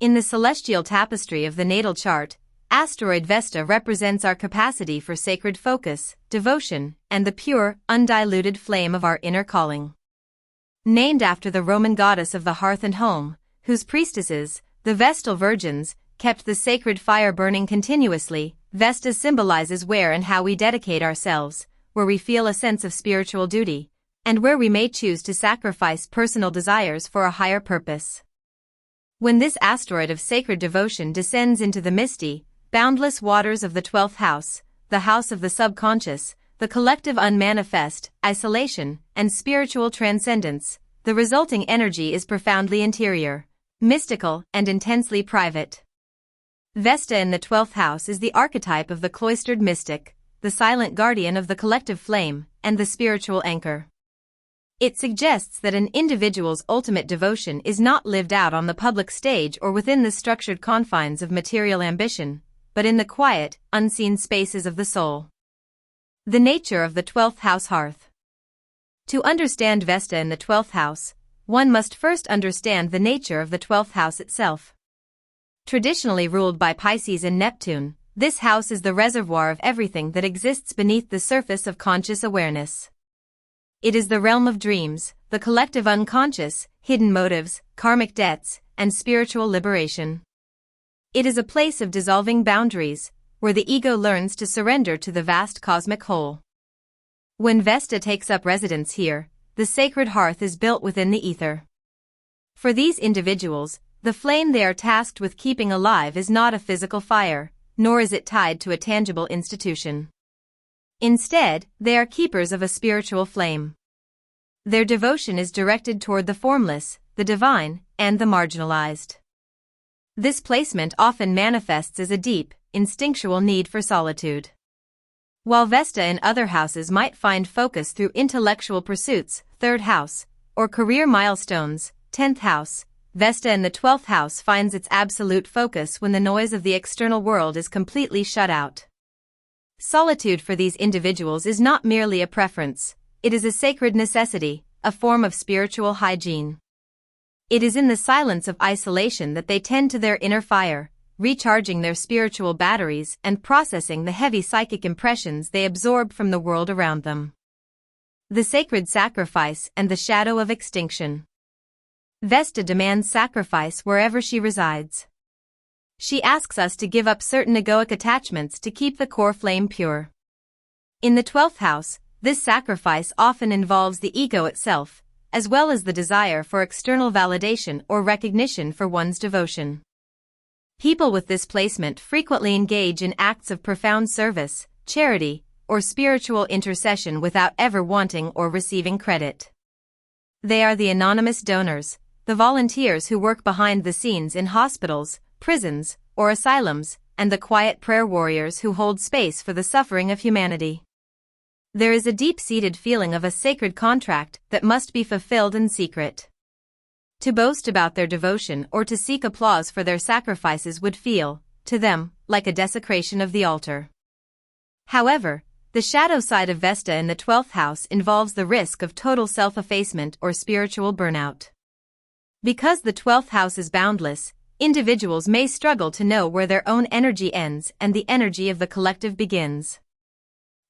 In the celestial tapestry of the natal chart, asteroid Vesta represents our capacity for sacred focus, devotion, and the pure, undiluted flame of our inner calling. Named after the Roman goddess of the hearth and home, whose priestesses, the Vestal Virgins, kept the sacred fire burning continuously, Vesta symbolizes where and how we dedicate ourselves, where we feel a sense of spiritual duty, and where we may choose to sacrifice personal desires for a higher purpose. When this asteroid of sacred devotion descends into the misty, boundless waters of the 12th house, the house of the subconscious, the collective unmanifest, isolation, and spiritual transcendence, the resulting energy is profoundly interior, mystical, and intensely private. Vesta in the 12th house is the archetype of the cloistered mystic, the silent guardian of the collective flame, and the spiritual anchor. It suggests that an individual's ultimate devotion is not lived out on the public stage or within the structured confines of material ambition, but in the quiet, unseen spaces of the soul. The nature of the 12th house hearth. To understand Vesta in the 12th house, one must first understand the nature of the 12th house itself. Traditionally ruled by Pisces and Neptune, this house is the reservoir of everything that exists beneath the surface of conscious awareness. It is the realm of dreams, the collective unconscious, hidden motives, karmic debts, and spiritual liberation. It is a place of dissolving boundaries, where the ego learns to surrender to the vast cosmic whole. When Vesta takes up residence here, the sacred hearth is built within the ether. For these individuals, the flame they are tasked with keeping alive is not a physical fire, nor is it tied to a tangible institution. Instead, they are keepers of a spiritual flame. Their devotion is directed toward the formless, the divine, and the marginalized. This placement often manifests as a deep, instinctual need for solitude. While Vesta in other houses might find focus through intellectual pursuits, 3rd house, or career milestones, 10th house, Vesta in the 12th house finds its absolute focus when the noise of the external world is completely shut out. Solitude for these individuals is not merely a preference, it is a sacred necessity, a form of spiritual hygiene. It is in the silence of isolation that they tend to their inner fire, recharging their spiritual batteries and processing the heavy psychic impressions they absorb from the world around them. The sacred sacrifice and the shadow of extinction. Vesta demands sacrifice wherever she resides. She asks us to give up certain egoic attachments to keep the core flame pure. In the 12th house, this sacrifice often involves the ego itself, as well as the desire for external validation or recognition for one's devotion. People with this placement frequently engage in acts of profound service, charity, or spiritual intercession without ever wanting or receiving credit. They are the anonymous donors, the volunteers who work behind the scenes in hospitals, prisons, or asylums, and the quiet prayer warriors who hold space for the suffering of humanity. There is a deep-seated feeling of a sacred contract that must be fulfilled in secret. To boast about their devotion or to seek applause for their sacrifices would feel, to them, like a desecration of the altar. However, the shadow side of Vesta in the 12th house involves the risk of total self-effacement or spiritual burnout. Because the 12th house is boundless, individuals may struggle to know where their own energy ends and the energy of the collective begins.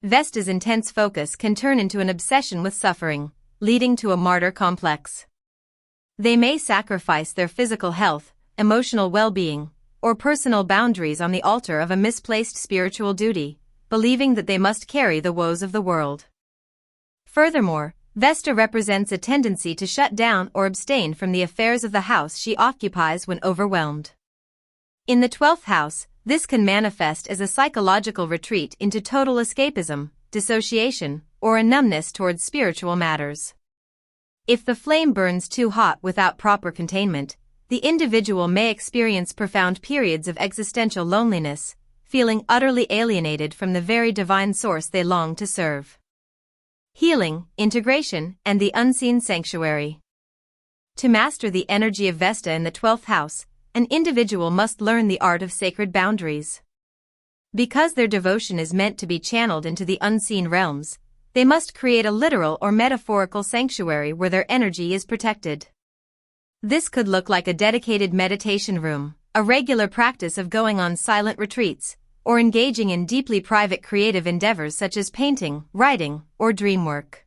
Vesta's intense focus can turn into an obsession with suffering, leading to a martyr complex. They may sacrifice their physical health, emotional well-being, or personal boundaries on the altar of a misplaced spiritual duty, believing that they must carry the woes of the world. Furthermore, Vesta represents a tendency to shut down or abstain from the affairs of the house she occupies when overwhelmed. In the 12th house, this can manifest as a psychological retreat into total escapism, dissociation, or a numbness towards spiritual matters. If the flame burns too hot without proper containment, the individual may experience profound periods of existential loneliness, feeling utterly alienated from the very divine source they long to serve. Healing, integration, and the unseen sanctuary. To master the energy of Vesta in the 12th house, an individual must learn the art of sacred boundaries. Because their devotion is meant to be channeled into the unseen realms, they must create a literal or metaphorical sanctuary where their energy is protected. This could look like a dedicated meditation room, a regular practice of going on silent retreats, or engaging in deeply private creative endeavors such as painting, writing, or dream work.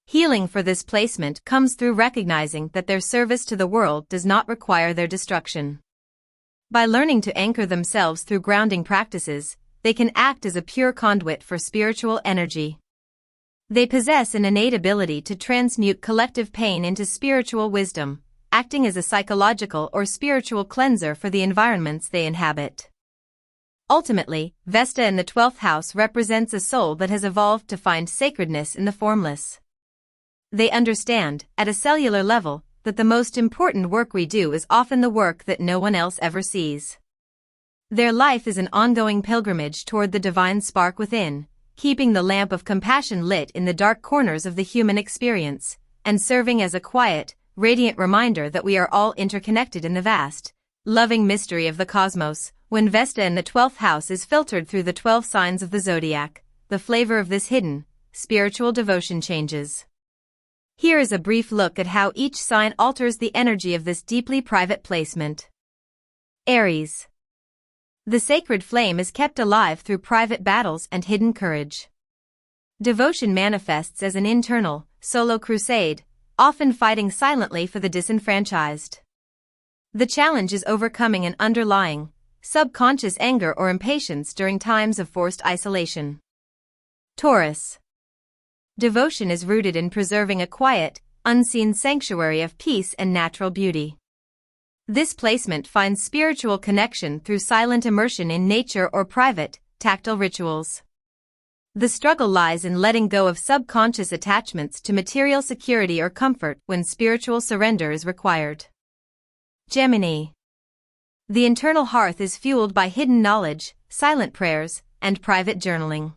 Healing for this placement comes through recognizing that their service to the world does not require their destruction. By learning to anchor themselves through grounding practices, they can act as a pure conduit for spiritual energy. They possess an innate ability to transmute collective pain into spiritual wisdom, acting as a psychological or spiritual cleanser for the environments they inhabit. Ultimately, Vesta in the 12th house represents a soul that has evolved to find sacredness in the formless. They understand, at a cellular level, that the most important work we do is often the work that no one else ever sees. Their life is an ongoing pilgrimage toward the divine spark within, keeping the lamp of compassion lit in the dark corners of the human experience, and serving as a quiet, radiant reminder that we are all interconnected in the vast, loving mystery of the cosmos. When Vesta in the 12th house is filtered through the 12 signs of the zodiac, the flavor of this hidden, spiritual devotion changes. Here is a brief look at how each sign alters the energy of this deeply private placement. Aries. The sacred flame is kept alive through private battles and hidden courage. Devotion manifests as an internal, solo crusade, often fighting silently for the disenfranchised. The challenge is overcoming an underlying, subconscious anger or impatience during times of forced isolation. Taurus. Devotion is rooted in preserving a quiet, unseen sanctuary of peace and natural beauty. This placement finds spiritual connection through silent immersion in nature or private, tactile rituals. The struggle lies in letting go of subconscious attachments to material security or comfort when spiritual surrender is required. Gemini. The internal hearth is fueled by hidden knowledge, silent prayers, and private journaling.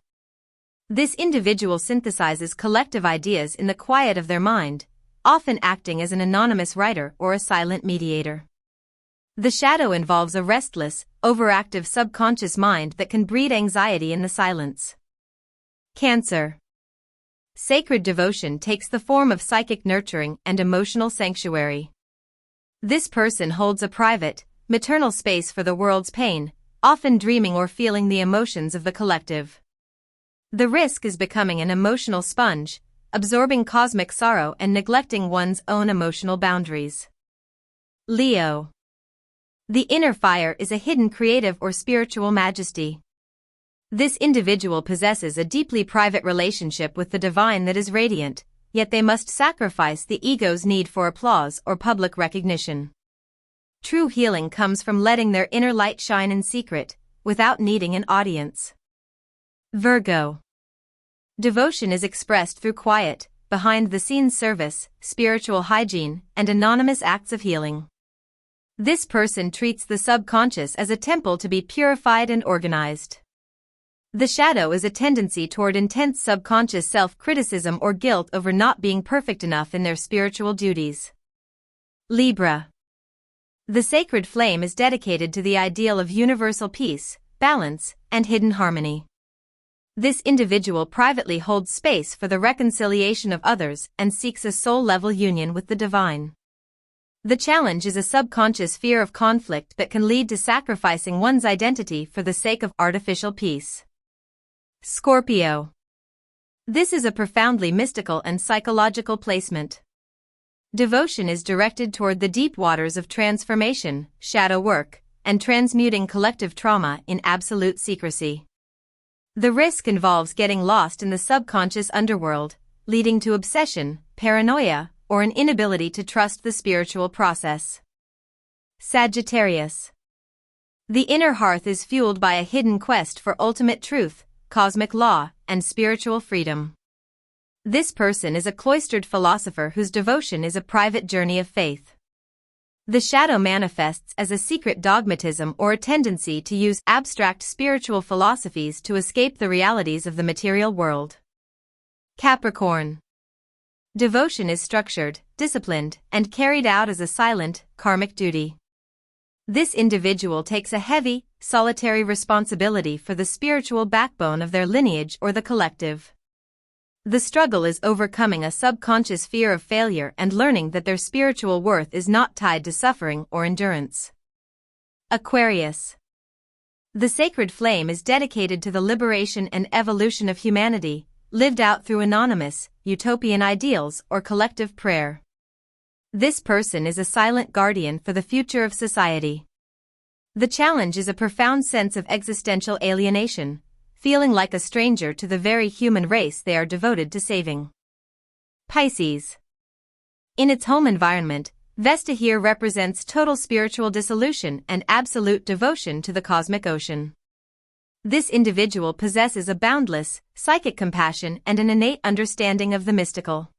This individual synthesizes collective ideas in the quiet of their mind, often acting as an anonymous writer or a silent mediator. The shadow involves a restless, overactive subconscious mind that can breed anxiety in the silence. Cancer. Sacred devotion takes the form of psychic nurturing and emotional sanctuary. This person holds a private, maternal space for the world's pain, often dreaming or feeling the emotions of the collective. The risk is becoming an emotional sponge, absorbing cosmic sorrow and neglecting one's own emotional boundaries. Leo. The inner fire is a hidden creative or spiritual majesty. This individual possesses a deeply private relationship with the divine that is radiant, yet they must sacrifice the ego's need for applause or public recognition. True healing comes from letting their inner light shine in secret, without needing an audience. Virgo. Devotion is expressed through quiet, behind-the-scenes service, spiritual hygiene, and anonymous acts of healing. This person treats the subconscious as a temple to be purified and organized. The shadow is a tendency toward intense subconscious self-criticism or guilt over not being perfect enough in their spiritual duties. Libra. The sacred flame is dedicated to the ideal of universal peace, balance, and hidden harmony. This individual privately holds space for the reconciliation of others and seeks a soul-level union with the divine. The challenge is a subconscious fear of conflict that can lead to sacrificing one's identity for the sake of artificial peace. Scorpio. This is a profoundly mystical and psychological placement. Devotion is directed toward the deep waters of transformation, shadow work, and transmuting collective trauma in absolute secrecy. The risk involves getting lost in the subconscious underworld, leading to obsession, paranoia, or an inability to trust the spiritual process. Sagittarius. The inner hearth is fueled by a hidden quest for ultimate truth, cosmic law, and spiritual freedom. This person is a cloistered philosopher whose devotion is a private journey of faith. The shadow manifests as a secret dogmatism or a tendency to use abstract spiritual philosophies to escape the realities of the material world. Capricorn. Devotion is structured, disciplined, and carried out as a silent, karmic duty. This individual takes a heavy, solitary responsibility for the spiritual backbone of their lineage or the collective. The struggle is overcoming a subconscious fear of failure and learning that their spiritual worth is not tied to suffering or endurance. Aquarius. The sacred flame is dedicated to the liberation and evolution of humanity, lived out through anonymous, utopian ideals or collective prayer. This person is a silent guardian for the future of society. The challenge is a profound sense of existential alienation, feeling like a stranger to the very human race they are devoted to saving. Pisces. In its home environment, Vesta here represents total spiritual dissolution and absolute devotion to the cosmic ocean. This individual possesses a boundless, psychic compassion and an innate understanding of the mystical.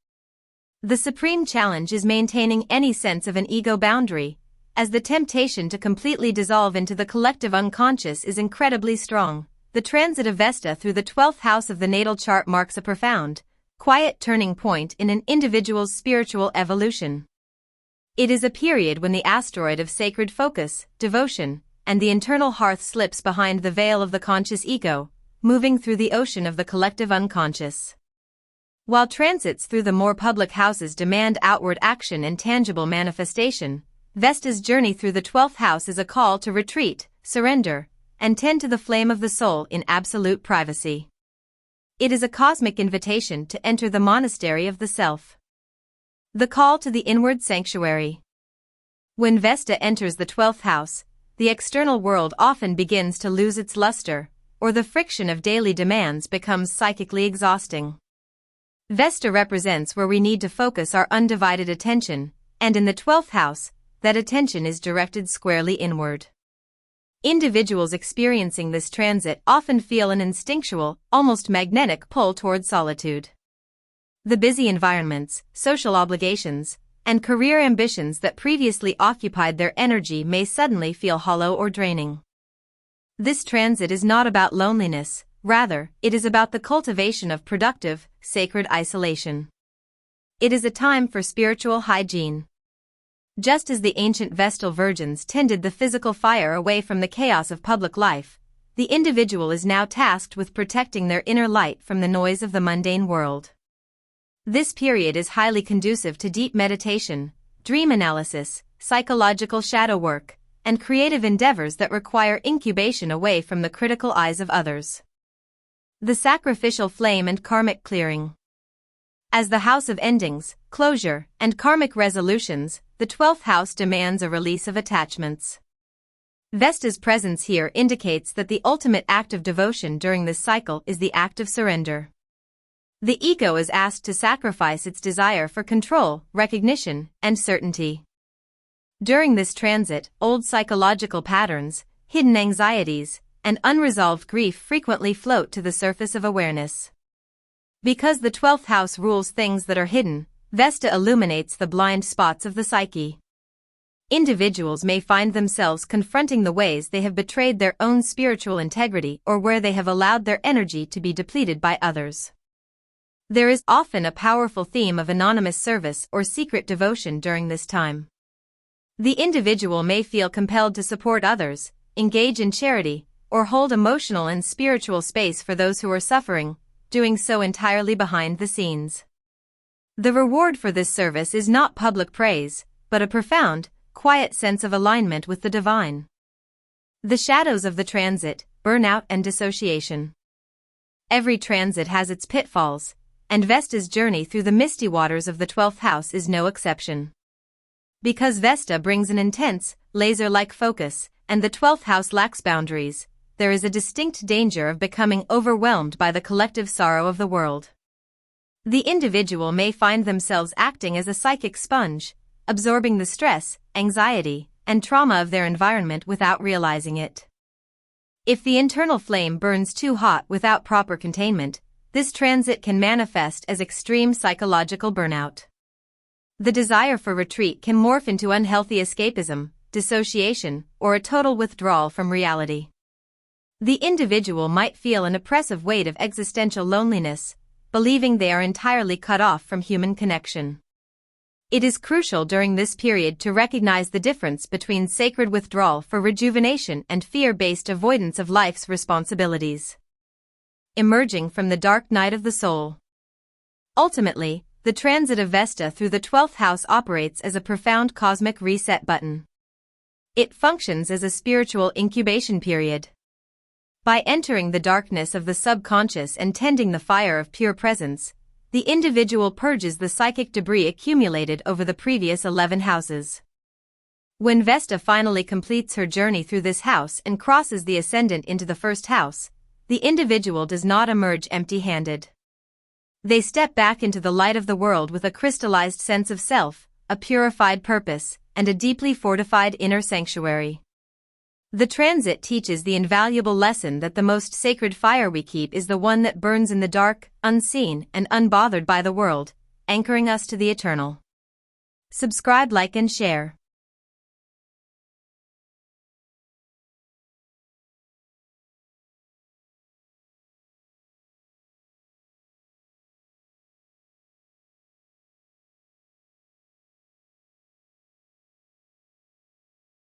The supreme challenge is maintaining any sense of an ego boundary, as the temptation to completely dissolve into the collective unconscious is incredibly strong. The transit of Vesta through the 12th house of the natal chart marks a profound, quiet turning point in an individual's spiritual evolution. It is a period when the asteroid of sacred focus, devotion, and the internal hearth slips behind the veil of the conscious ego, moving through the ocean of the collective unconscious. While transits through the more public houses demand outward action and tangible manifestation, Vesta's journey through the 12th house is a call to retreat, surrender, and tend to the flame of the soul in absolute privacy. It is a cosmic invitation to enter the monastery of the self. The call to the inward sanctuary. When Vesta enters the 12th house, the external world often begins to lose its luster, or the friction of daily demands becomes psychically exhausting. Vesta represents where we need to focus our undivided attention, and in the 12th house, that attention is directed squarely inward. Individuals experiencing this transit often feel an instinctual, almost magnetic pull toward solitude. The busy environments, social obligations, and career ambitions that previously occupied their energy may suddenly feel hollow or draining. This transit is not about loneliness, rather, it is about the cultivation of productive, sacred isolation. It is a time for spiritual hygiene. Just as the ancient Vestal virgins tended the physical fire away from the chaos of public life, the individual is now tasked with protecting their inner light from the noise of the mundane world. This period is highly conducive to deep meditation, dream analysis, psychological shadow work, and creative endeavors that require incubation away from the critical eyes of others. The sacrificial flame and karmic clearing. As the house of endings, closure, and karmic resolutions, the 12th house demands a release of attachments. Vesta's presence here indicates that the ultimate act of devotion during this cycle is the act of surrender. The ego is asked to sacrifice its desire for control, recognition, and certainty. During this transit, old psychological patterns, hidden anxieties, and unresolved grief frequently float to the surface of awareness. Because the 12th house rules things that are hidden, Vesta illuminates the blind spots of the psyche. Individuals may find themselves confronting the ways they have betrayed their own spiritual integrity or where they have allowed their energy to be depleted by others. There is often a powerful theme of anonymous service or secret devotion during this time. The individual may feel compelled to support others, engage in charity, or hold emotional and spiritual space for those who are suffering, doing so entirely behind the scenes. The reward for this service is not public praise, but a profound, quiet sense of alignment with the divine. The shadows of the transit, burnout and dissociation. Every transit has its pitfalls, and Vesta's journey through the misty waters of the 12th house is no exception. Because Vesta brings an intense, laser-like focus, and the 12th house lacks boundaries, there is a distinct danger of becoming overwhelmed by the collective sorrow of the world. The individual may find themselves acting as a psychic sponge, absorbing the stress, anxiety, and trauma of their environment without realizing it. If the internal flame burns too hot without proper containment, this transit can manifest as extreme psychological burnout. The desire for retreat can morph into unhealthy escapism, dissociation, or a total withdrawal from reality. The individual might feel an oppressive weight of existential loneliness, believing they are entirely cut off from human connection. It is crucial during this period to recognize the difference between sacred withdrawal for rejuvenation and fear-based avoidance of life's responsibilities. Emerging from the dark night of the soul. Ultimately, the transit of Vesta through the 12th house operates as a profound cosmic reset button. It functions as a spiritual incubation period. By entering the darkness of the subconscious and tending the fire of pure presence, the individual purges the psychic debris accumulated over the previous 11 houses. When Vesta finally completes her journey through this house and crosses the ascendant into the first house, the individual does not emerge empty-handed. They step back into the light of the world with a crystallized sense of self, a purified purpose, and a deeply fortified inner sanctuary. The transit teaches the invaluable lesson that the most sacred fire we keep is the one that burns in the dark, unseen, and unbothered by the world, anchoring us to the eternal. Subscribe, like, and share.